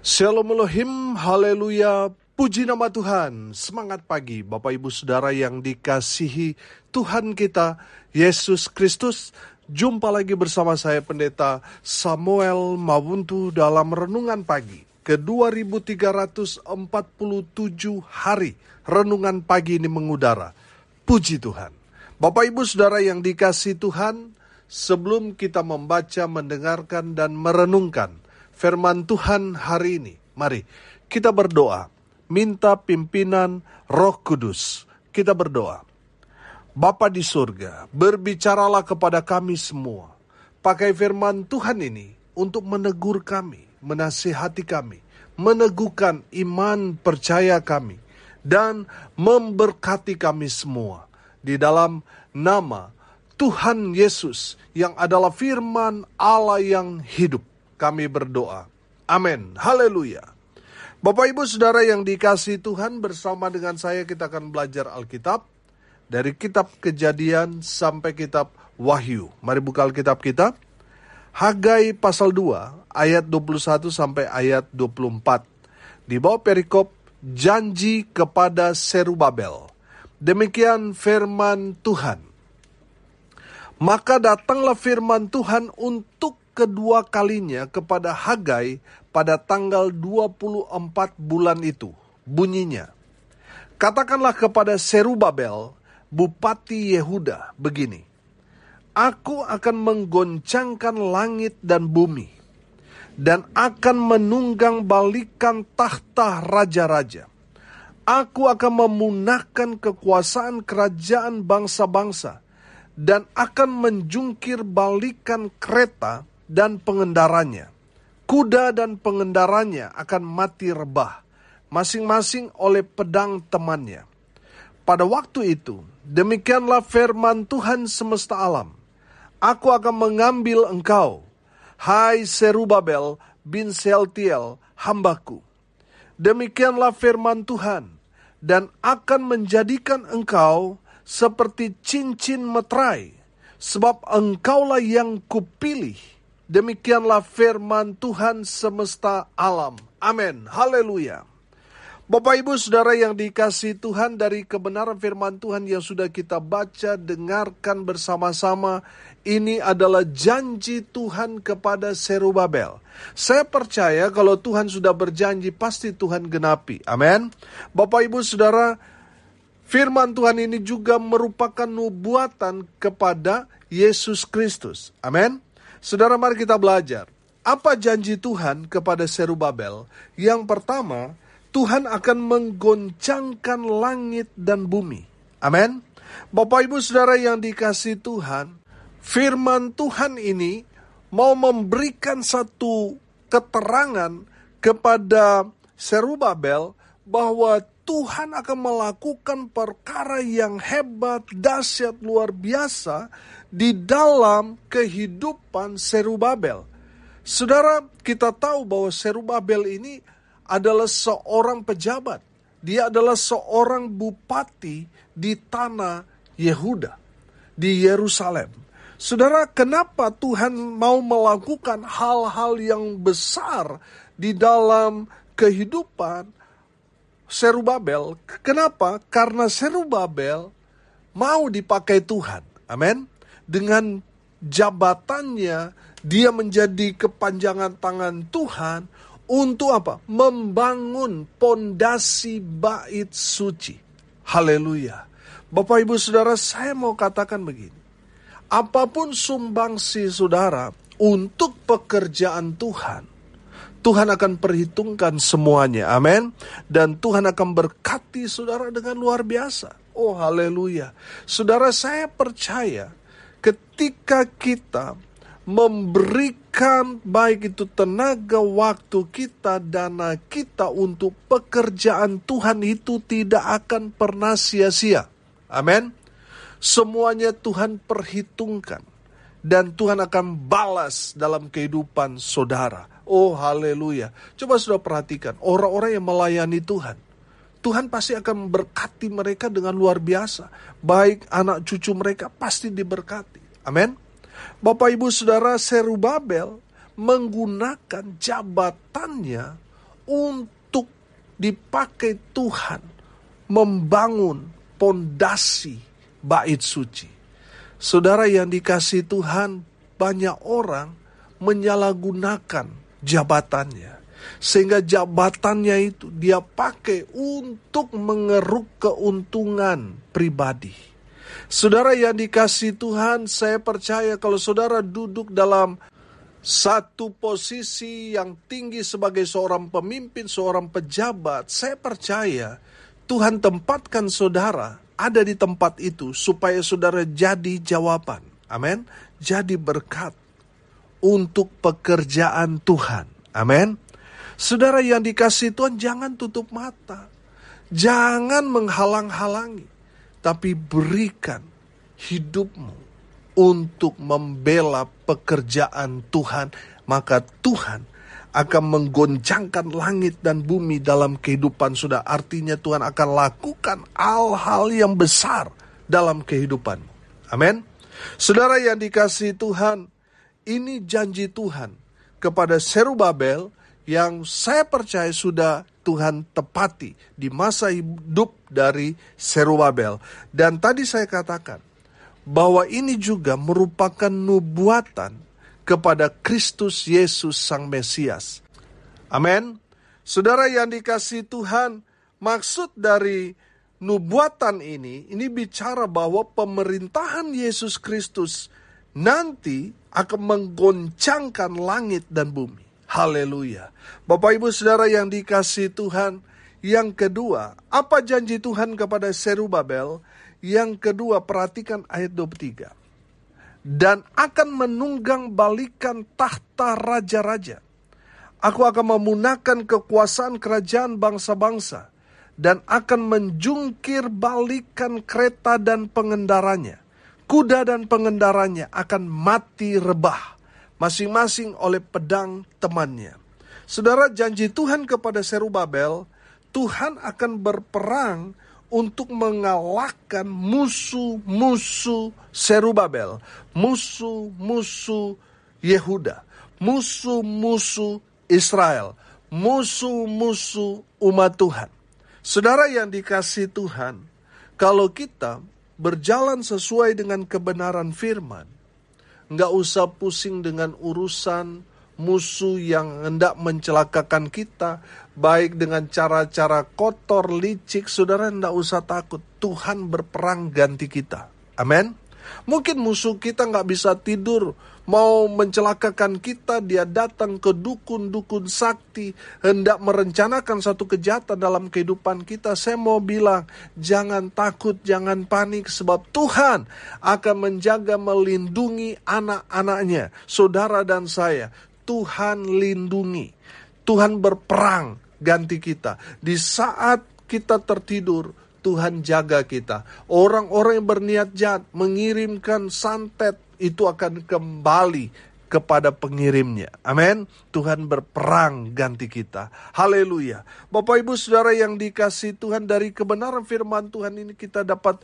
Shalom Elohim, haleluya, puji nama Tuhan. Semangat pagi Bapak Ibu Saudara yang dikasihi Tuhan kita Yesus Kristus. Jumpa lagi bersama saya Pendeta Samuel Mawuntu dalam Renungan Pagi ke 2347 hari Renungan Pagi ini mengudara. Puji Tuhan. Bapak Ibu Saudara yang dikasihi Tuhan, sebelum kita membaca, mendengarkan dan merenungkan firman Tuhan hari ini, mari kita berdoa, minta pimpinan Roh Kudus. Kita berdoa. Bapa di surga, berbicaralah kepada kami semua. Pakai firman Tuhan ini untuk menegur kami, menasihati kami, meneguhkan iman percaya kami, dan memberkati kami semua. Di dalam nama Tuhan Yesus yang adalah firman Allah yang hidup, kami berdoa. Amin. Haleluya. Bapak Ibu Saudara yang dikasihi Tuhan, bersama dengan saya kita akan belajar Alkitab dari kitab Kejadian sampai kitab Wahyu. Mari buka Alkitab kita. Hagai pasal 2 ayat 21 sampai ayat 24. Di bawah perikop janji kepada Serubabel. Demikian firman Tuhan. Maka datanglah firman Tuhan untuk kedua kalinya kepada Hagai pada tanggal 24 bulan itu. Bunyinya, katakanlah kepada Serubabel, Bupati Yehuda, begini. Aku akan menggoncangkan langit dan bumi, dan akan menunggang balikan tahta raja-raja. Aku akan memunahkan kekuasaan kerajaan bangsa-bangsa, dan akan menjungkir balikan kereta dan pengendaranya. Kuda dan pengendaranya akan mati rebah, masing-masing oleh pedang temannya. Pada waktu itu, demikianlah firman Tuhan semesta alam. Aku akan mengambil engkau, hai Serubabel bin Sealtiel, hambaku. Demikianlah firman Tuhan, dan akan menjadikan engkau seperti cincin meterai, sebab engkaulah yang kupilih. Demikianlah firman Tuhan semesta alam. Amin. Haleluya. Bapak Ibu Saudara yang dikasihi Tuhan, dari kebenaran firman Tuhan yang sudah kita baca, dengarkan bersama-sama, ini adalah janji Tuhan kepada Serubabel. Saya percaya kalau Tuhan sudah berjanji, pasti Tuhan genapi. Amin. Bapak Ibu Saudara, firman Tuhan ini juga merupakan nubuatan kepada Yesus Kristus. Amin. Saudara, mari kita belajar. Apa janji Tuhan kepada Serubabel? Yang pertama, Tuhan akan menggoncangkan langit dan bumi. Amin. Bapak Ibu Saudara yang dikasihi Tuhan, firman Tuhan ini mau memberikan satu keterangan kepada Serubabel bahwa Tuhan akan melakukan perkara yang hebat, dahsyat, luar biasa di dalam kehidupan Serubabel. Saudara, kita tahu bahwa Serubabel ini adalah seorang pejabat. Dia adalah seorang bupati di tanah Yehuda, di Yerusalem. Saudara, kenapa Tuhan mau melakukan hal-hal yang besar di dalam kehidupan Serubabel? Kenapa? Karena Serubabel mau dipakai Tuhan. Amin. Dengan jabatannya, dia menjadi kepanjangan tangan Tuhan untuk apa? Membangun pondasi bait suci. Haleluya. Bapak Ibu Saudara, saya mau katakan begini. Apapun sumbangsi saudara untuk pekerjaan Tuhan, Tuhan akan perhitungkan semuanya. Amin. Dan Tuhan akan berkati saudara dengan luar biasa. Oh, haleluya. Saudara, saya percaya ketika kita memberikan baik itu tenaga, waktu kita, dana kita untuk pekerjaan Tuhan, itu tidak akan pernah sia-sia. Amin. Semuanya Tuhan perhitungkan. Dan Tuhan akan balas dalam kehidupan saudara. Oh, haleluya. Coba saudara perhatikan, orang-orang yang melayani Tuhan, Tuhan pasti akan memberkati mereka dengan luar biasa. Baik anak cucu mereka pasti diberkati. Amin. Bapak Ibu Saudara, Serubabel menggunakan jabatannya untuk dipakai Tuhan membangun pondasi bait suci. Saudara yang dikasihi Tuhan, banyak orang menyalahgunakan jabatannya. Sehingga jabatannya itu dia pakai untuk mengeruk keuntungan pribadi. Saudara yang dikasihi Tuhan, saya percaya kalau saudara duduk dalam satu posisi yang tinggi sebagai seorang pemimpin, seorang pejabat, saya percaya Tuhan tempatkan saudara ada di tempat itu supaya saudara jadi jawaban. Amin. Jadi berkat untuk pekerjaan Tuhan. Amin. Saudara yang dikasihi Tuhan, jangan tutup mata. Jangan menghalang-halangi. Tapi berikan hidupmu untuk membela pekerjaan Tuhan. Maka Tuhan akan menggoncangkan langit dan bumi dalam kehidupan saudara. Artinya Tuhan akan lakukan hal-hal yang besar dalam kehidupanmu. Amin. Saudara yang dikasihi Tuhan, ini janji Tuhan kepada Zerubabel yang saya percaya sudah Tuhan tepati di masa hidup dari Zerubabel. Dan tadi saya katakan bahwa ini juga merupakan nubuatan kepada Kristus Yesus Sang Mesias. Amin. Saudara yang dikasihi Tuhan, maksud dari nubuatan ini bicara bahwa pemerintahan Yesus Kristus nanti akan menggoncangkan langit dan bumi. Haleluya. Bapak Ibu Saudara yang dikasihi Tuhan, yang kedua, apa janji Tuhan kepada Zerubabel? Yang kedua, perhatikan ayat 23. Dan akan menunggang balikan tahta raja-raja. Aku akan memunahkan kekuasaan kerajaan bangsa-bangsa. Dan akan menjungkir balikan kereta dan pengendaranya. Kuda dan pengendaranya akan mati rebah, masing-masing oleh pedang temannya. Saudara, janji Tuhan kepada Zerubabel, Tuhan akan berperang untuk mengalahkan musuh-musuh Zerubabel, musuh-musuh Yehuda, musuh-musuh Israel, musuh-musuh umat Tuhan. Saudara yang dikasihi Tuhan, kalau kita berjalan sesuai dengan kebenaran firman, nggak usah pusing dengan urusan musuh yang hendak mencelakakan kita, baik dengan cara-cara kotor, licik. Saudara nggak usah takut, Tuhan berperang ganti kita. Amin. Mungkin musuh kita nggak bisa tidur, mau mencelakakan kita, dia datang ke dukun-dukun sakti, hendak merencanakan satu kejahatan dalam kehidupan kita. Saya mau bilang, jangan takut, jangan panik, sebab Tuhan akan menjaga, melindungi anak-anaknya, saudara dan saya. Tuhan lindungi, Tuhan berperang ganti kita. Di saat kita tertidur, Tuhan jaga kita. Orang-orang yang berniat jahat mengirimkan santet, itu akan kembali kepada pengirimnya. Amin. Tuhan berperang ganti kita. Haleluya. Bapak Ibu Saudara yang dikasihi Tuhan, dari kebenaran firman Tuhan ini kita dapat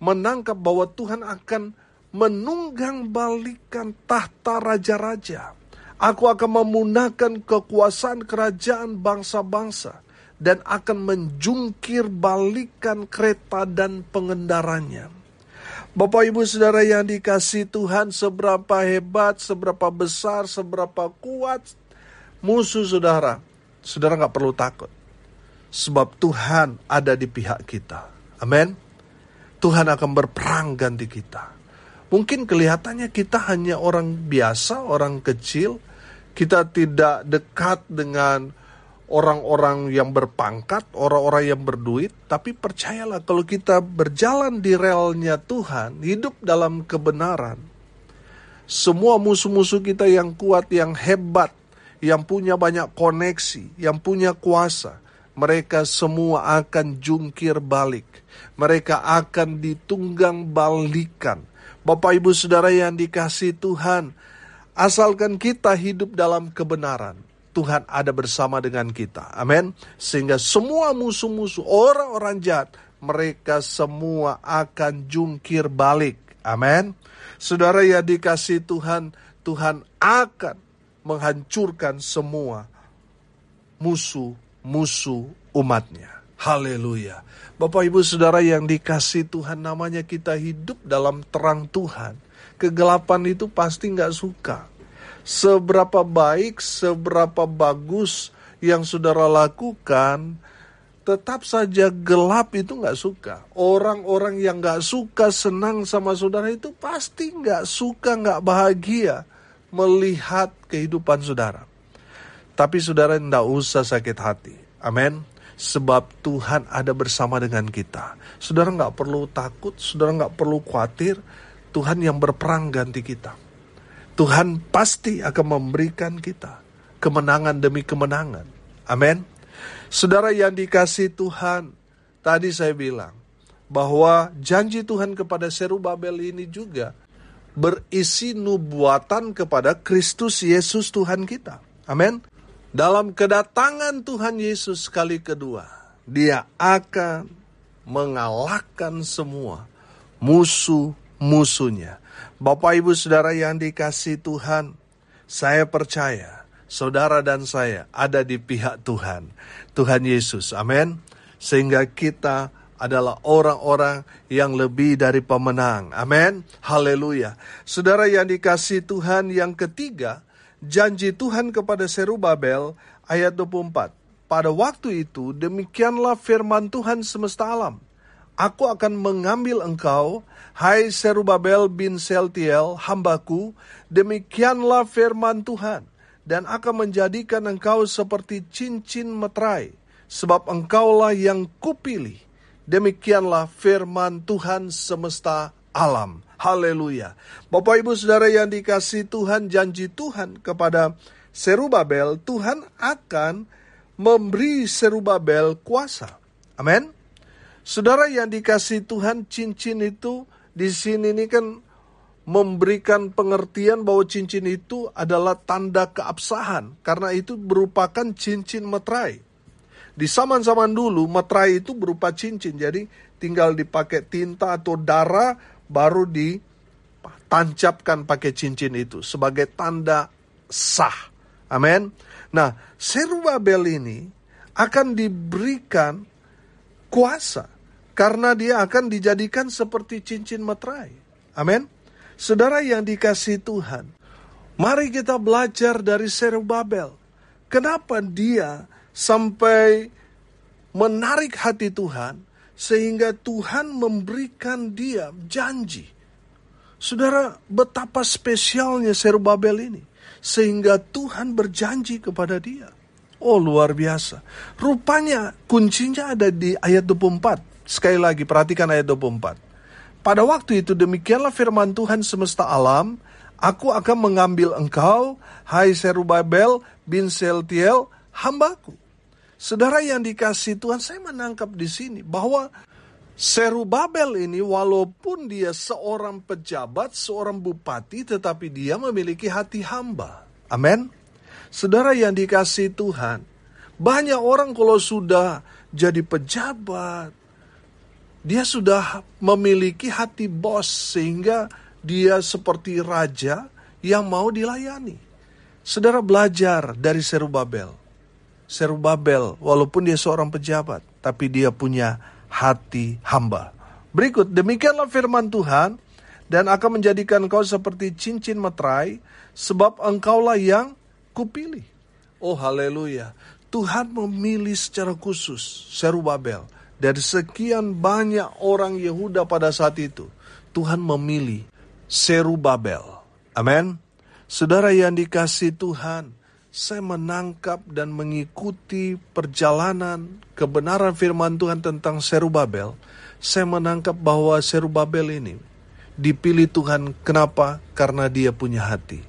menangkap bahwa Tuhan akan menunggang balikan tahta raja-raja. Aku akan memunahkan kekuasaan kerajaan bangsa-bangsa dan akan menjungkir balikan kereta dan pengendaranya. Bapak Ibu Saudara yang dikasihi Tuhan, seberapa hebat, seberapa besar, seberapa kuat musuh saudara, saudara gak perlu takut. Sebab Tuhan ada di pihak kita. Amin. Tuhan akan berperang ganti kita. Mungkin kelihatannya kita hanya orang biasa, orang kecil. Kita tidak dekat dengan orang-orang yang berpangkat, orang-orang yang berduit. Tapi percayalah, kalau kita berjalan di relnya Tuhan, hidup dalam kebenaran, semua musuh-musuh kita yang kuat, yang hebat, yang punya banyak koneksi, yang punya kuasa, mereka semua akan jungkir balik. Mereka akan ditunggang balikan. Bapak Ibu Saudara yang dikasihi Tuhan, asalkan kita hidup dalam kebenaran, Tuhan ada bersama dengan kita. Amin. Sehingga semua musuh-musuh, orang-orang jahat, mereka semua akan jungkir balik. Amin. Saudara yang dikasihi Tuhan, Tuhan akan menghancurkan semua musuh-musuh umatnya. Haleluya. Bapak Ibu Saudara yang dikasihi Tuhan, namanya kita hidup dalam terang Tuhan. Kegelapan itu pasti gak suka. Seberapa baik, seberapa bagus yang saudara lakukan, tetap saja gelap itu gak suka. Orang-orang yang gak suka senang sama saudara itu pasti gak suka, gak bahagia melihat kehidupan saudara. Tapi saudara tidak usah sakit hati. Amin. Sebab Tuhan ada bersama dengan kita. Saudara gak perlu takut, saudara gak perlu khawatir. Tuhan yang berperang ganti kita. Tuhan pasti akan memberikan kita kemenangan demi kemenangan. Amin. Saudara yang dikasihi Tuhan, tadi saya bilang bahwa janji Tuhan kepada Zerubabel ini juga berisi nubuatan kepada Kristus Yesus Tuhan kita. Amin. Dalam kedatangan Tuhan Yesus kali kedua, Dia akan mengalahkan semua musuh-musuhnya. Bapak Ibu Saudara yang dikasihi Tuhan, saya percaya saudara dan saya ada di pihak Tuhan, Tuhan Yesus. Amin. Sehingga kita adalah orang-orang yang lebih dari pemenang. Amin. Haleluya. Saudara yang dikasihi Tuhan, yang ketiga, janji Tuhan kepada Zerubabel ayat 24. Pada waktu itu demikianlah firman Tuhan semesta alam. Aku akan mengambil engkau, hai Zerubabel bin Shealtiel, hambaku, demikianlah firman Tuhan, dan akan menjadikan engkau seperti cincin meterai, sebab engkaulah yang kupilih. Demikianlah firman Tuhan semesta alam. Haleluya. Bapak Ibu Saudara yang dikasihi Tuhan, janji Tuhan kepada Zerubabel, Tuhan akan memberi Zerubabel kuasa. Amin. Saudara yang dikasihi Tuhan, cincin itu di sini ini kan memberikan pengertian bahwa cincin itu adalah tanda keabsahan, karena itu merupakan cincin meterai. Di zaman-zaman dulu meterai itu berupa cincin, jadi tinggal dipakai tinta atau darah baru ditancapkan pakai cincin itu sebagai tanda sah. Amin. Nah, Zerubabel ini akan diberikan kuasa karena dia akan dijadikan seperti cincin meterai. Amin. Saudara yang dikasihi Tuhan, mari kita belajar dari Zerubabel. Kenapa dia sampai menarik hati Tuhan, sehingga Tuhan memberikan dia janji. Saudara, betapa spesialnya Zerubabel ini, sehingga Tuhan berjanji kepada dia. Oh, luar biasa. Rupanya kuncinya ada di ayat 24. Sekali lagi, perhatikan ayat 24. Pada waktu itu demikianlah firman Tuhan semesta alam, aku akan mengambil engkau, hai Zerubabel bin Shealtiel, hambaku. Saudara yang dikasihi Tuhan, saya menangkap di sini bahwa Zerubabel ini walaupun dia seorang pejabat, seorang bupati, tetapi dia memiliki hati hamba. Amin. Saudara yang dikasihi Tuhan, banyak orang kalau sudah jadi pejabat, dia sudah memiliki hati bos sehingga dia seperti raja yang mau dilayani. Saudara belajar dari Zerubabel. Zerubabel walaupun dia seorang pejabat, tapi dia punya hati hamba. Berikut, demikianlah firman Tuhan, dan akan menjadikan engkau seperti cincin meterai, sebab engkaulah yang kupilih. Oh haleluya. Tuhan memilih secara khusus Zerubabel. Dari sekian banyak orang Yehuda pada saat itu, Tuhan memilih Zerubabel. Amin. Saudara yang dikasihi Tuhan, saya menangkap dan mengikuti perjalanan kebenaran firman Tuhan tentang Zerubabel. Saya menangkap bahwa Zerubabel ini dipilih Tuhan. Kenapa? Karena dia punya hati.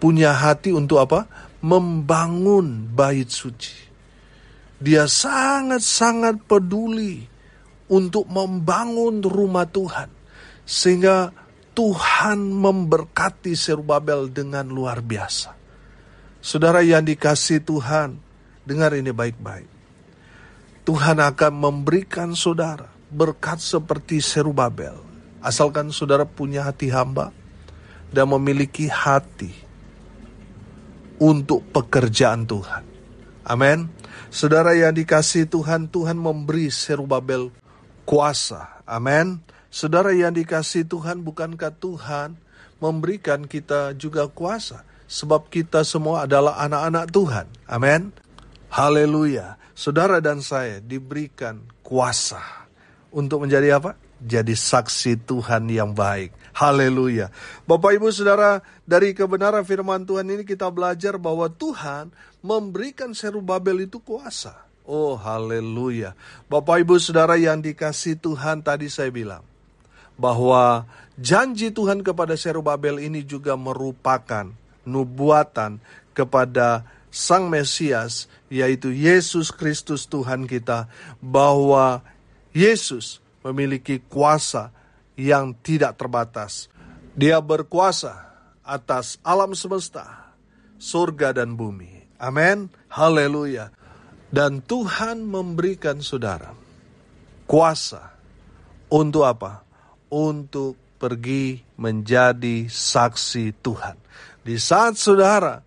Punya hati untuk apa? Membangun bait suci. Dia sangat-sangat peduli untuk membangun rumah Tuhan. Sehingga Tuhan memberkati Zerubabel dengan luar biasa. Saudara yang dikasihi Tuhan, dengar ini baik-baik. Tuhan akan memberikan saudara berkat seperti Zerubabel. Asalkan saudara punya hati hamba dan memiliki hati untuk pekerjaan Tuhan. Amin. Saudara yang dikasihi Tuhan, Tuhan memberi Zerubabel kuasa. Amin. Saudara yang dikasihi Tuhan, bukankah Tuhan memberikan kita juga kuasa? Sebab kita semua adalah anak-anak Tuhan. Amin. Haleluya. Saudara dan saya diberikan kuasa. Untuk menjadi apa? Jadi saksi Tuhan yang baik. Haleluya. Bapak Ibu Saudara, dari kebenaran firman Tuhan ini kita belajar bahwa Tuhan memberikan Zerubabel itu kuasa. Oh haleluya. Bapak Ibu Saudara yang dikasihi Tuhan, tadi saya bilang bahwa janji Tuhan kepada Zerubabel ini juga merupakan nubuatan kepada Sang Mesias, yaitu Yesus Kristus Tuhan kita, bahwa Yesus memiliki kuasa yang tidak terbatas. Dia berkuasa atas alam semesta, surga dan bumi. Amin. Haleluya. Dan Tuhan memberikan saudara kuasa untuk apa? Untuk pergi menjadi saksi Tuhan. Di saat saudara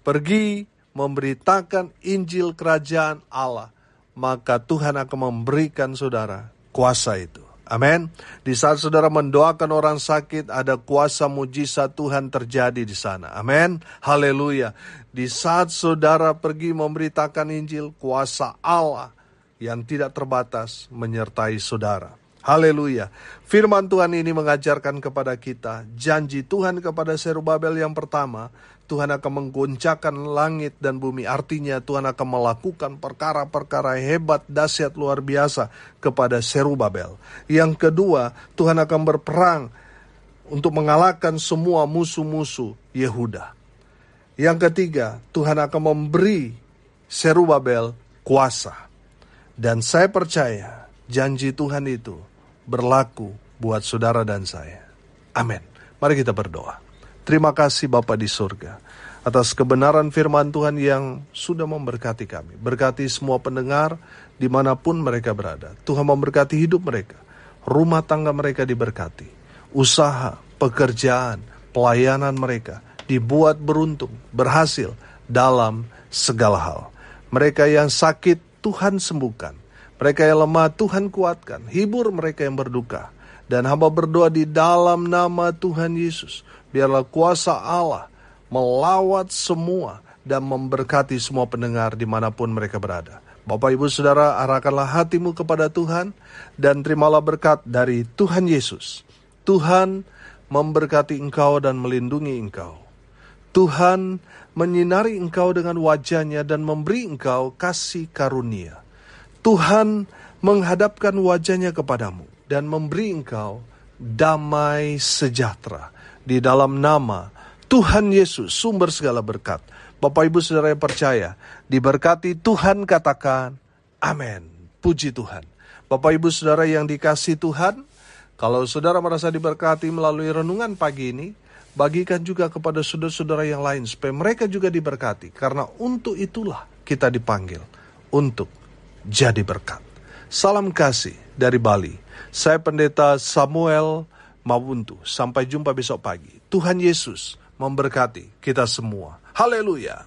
pergi memberitakan Injil Kerajaan Allah, maka Tuhan akan memberikan saudara kuasa itu. Amin. Di saat saudara mendoakan orang sakit, ada kuasa mujizat Tuhan terjadi di sana. Amin. Haleluya. Di saat saudara pergi memberitakan Injil, kuasa Allah yang tidak terbatas menyertai saudara. Haleluya. Firman Tuhan ini mengajarkan kepada kita janji Tuhan kepada Zerubabel yang pertama, Tuhan akan mengguncangkan langit dan bumi. Artinya Tuhan akan melakukan perkara-perkara hebat, dahsyat, luar biasa kepada Zerubabel. Yang kedua, Tuhan akan berperang untuk mengalahkan semua musuh-musuh Yehuda. Yang ketiga, Tuhan akan memberi Zerubabel kuasa. Dan saya percaya janji Tuhan itu berlaku buat saudara dan saya. Amin. Mari kita berdoa. Terima kasih Bapa di surga atas kebenaran firman Tuhan yang sudah memberkati kami. Berkati semua pendengar dimanapun mereka berada. Tuhan memberkati hidup mereka. Rumah tangga mereka diberkati. Usaha, pekerjaan, pelayanan mereka dibuat beruntung, berhasil dalam segala hal. Mereka yang sakit Tuhan sembuhkan. Mereka yang lemah Tuhan kuatkan. Hibur mereka yang berduka. Dan hamba berdoa di dalam nama Tuhan Yesus. Biarlah kuasa Allah melawat semua dan memberkati semua pendengar dimanapun mereka berada. Bapak Ibu Saudara, arahkanlah hatimu kepada Tuhan dan terimalah berkat dari Tuhan Yesus. Tuhan memberkati engkau dan melindungi engkau. Tuhan menyinari engkau dengan wajah-Nya dan memberi engkau kasih karunia. Tuhan menghadapkan wajah-Nya kepadamu dan memberi engkau damai sejahtera. Di dalam nama Tuhan Yesus, sumber segala berkat. Bapak Ibu Saudara yang percaya, diberkati Tuhan, katakan amin. Puji Tuhan. Bapak Ibu Saudara yang dikasihi Tuhan, kalau saudara merasa diberkati melalui renungan pagi ini, bagikan juga kepada saudara-saudara yang lain supaya mereka juga diberkati. Karena untuk itulah kita dipanggil untuk jadi berkat. Salam kasih dari Bali. Saya Pendeta Samuel Mawuntu. Sampai jumpa besok pagi. Tuhan Yesus memberkati kita semua. Haleluya.